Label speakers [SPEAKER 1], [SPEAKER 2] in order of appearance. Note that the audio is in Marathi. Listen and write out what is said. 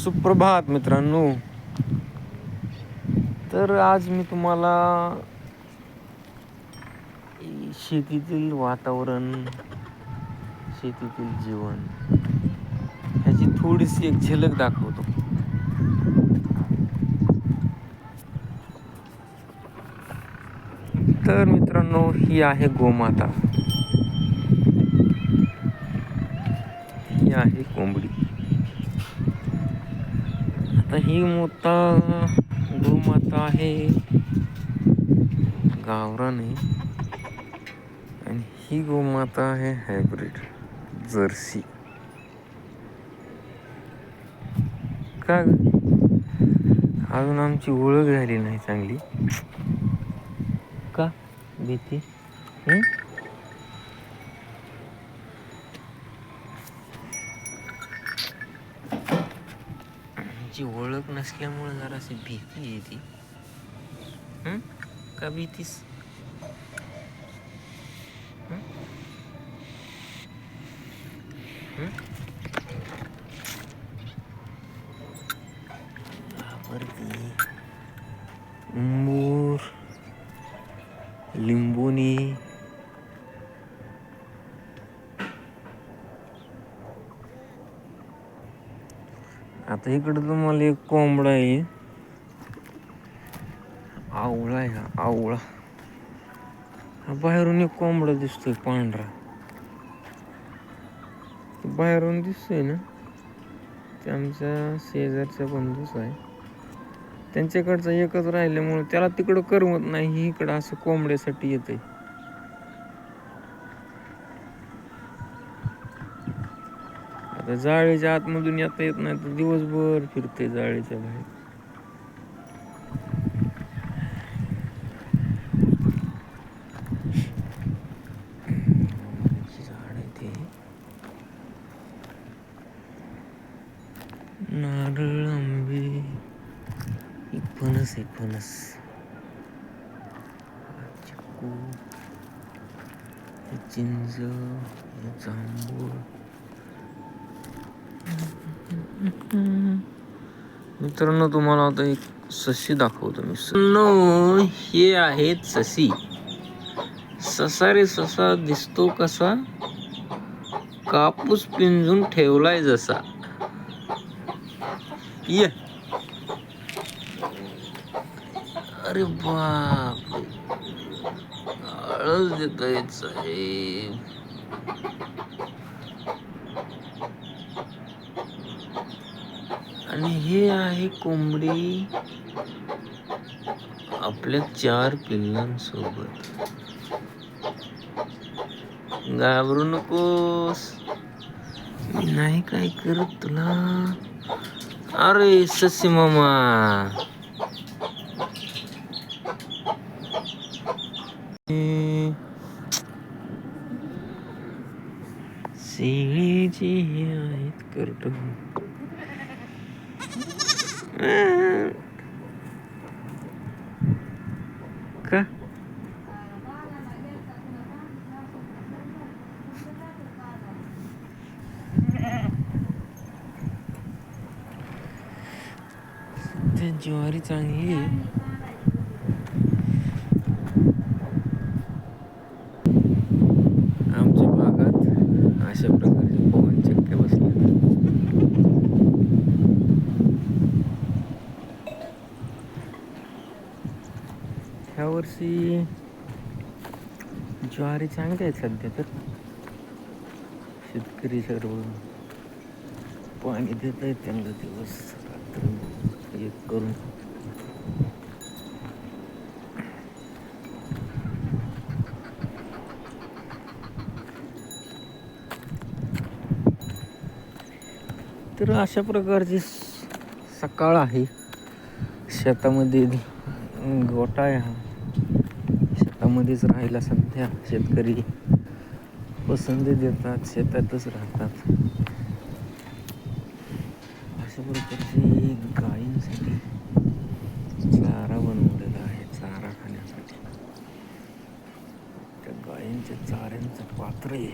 [SPEAKER 1] सुप्रभात मित्रांनो. तर आज मी तुम्हाला शेतीतील वातावरण, शेतीतील जीवन ह्याची थोडीशी एक झलक दाखवतो. तर मित्रांनो, ही आहे गोमाता, ही आहे कोंबडी. आता ही गोमाता आहे, गावरान आहे, आणि ही गोमाता आहे हायब्रिड जर्सी. का अजून आमची ओळख झाली नाही चांगली का भीती? आमची ओळख नसल्यामुळे जराशी भीती येते. का भीतीस? मूर, लिंबोनी, आता इकडे तुम्हाला एक कोंबडा आहे, आवळा आहे. हा आवळा, हा बाहेरून एक कोंबडा दिसतोय पांढरा, बाहेरून दिसतोय ना, ते आमच्या शेजारच्या बंधूच आहे. त्यांच्याकडचं एकच राहिल्यामुळे त्याला तिकडं करमत नाही, इकडं असं कोंबड्यासाठी येते. आता जाळीच्या आतमधून येता येत नाही तर दिवसभर फिरते जाळीच्या बाहेर. झाड आहे ते नारळ, आंबे, फणस आहे, फणस, चिक्कू, चिंच, जांभूळ. मित्रांनो, तुम्हाला आता एक सशी दाखवतो मी. हे आहेत सशी. ससा रे ससा दिसतो कसा, कापूस पिंजून ठेवलाय जसा. ये, अरे बाप, आळस देत आहेत साहेब. आणि हे आहे कोंबडी आपल्या 4 पिल्लांसोबत. घाबरू नकोस, मी नाही काय करत तुला. अरे ससी मामा, शेळीची आहेत करतो का? ज्वारी चांगली आहे. आमच्या भागात अशा प्रकारचे पवन चक्क्या बसले. ह्या वर्षी ज्वारी चांगली आहेत सध्या तर. शेतकरी सर्व पाणी देत आहेत त्यांना दिवस रात्र एक करून. तर अशा प्रकारची सकाळ आहे. शेतामध्ये गोठा आहे, हा शेतामध्येच राहायला सध्या शेतकरी पसंती देतात, शेतातच राहतात. अशा प्रकारची गायींसाठी चारा बनवलेला आहे, चारा खाण्यासाठी. त्या गायींच्या चाऱ्यांचं पात्र आहे.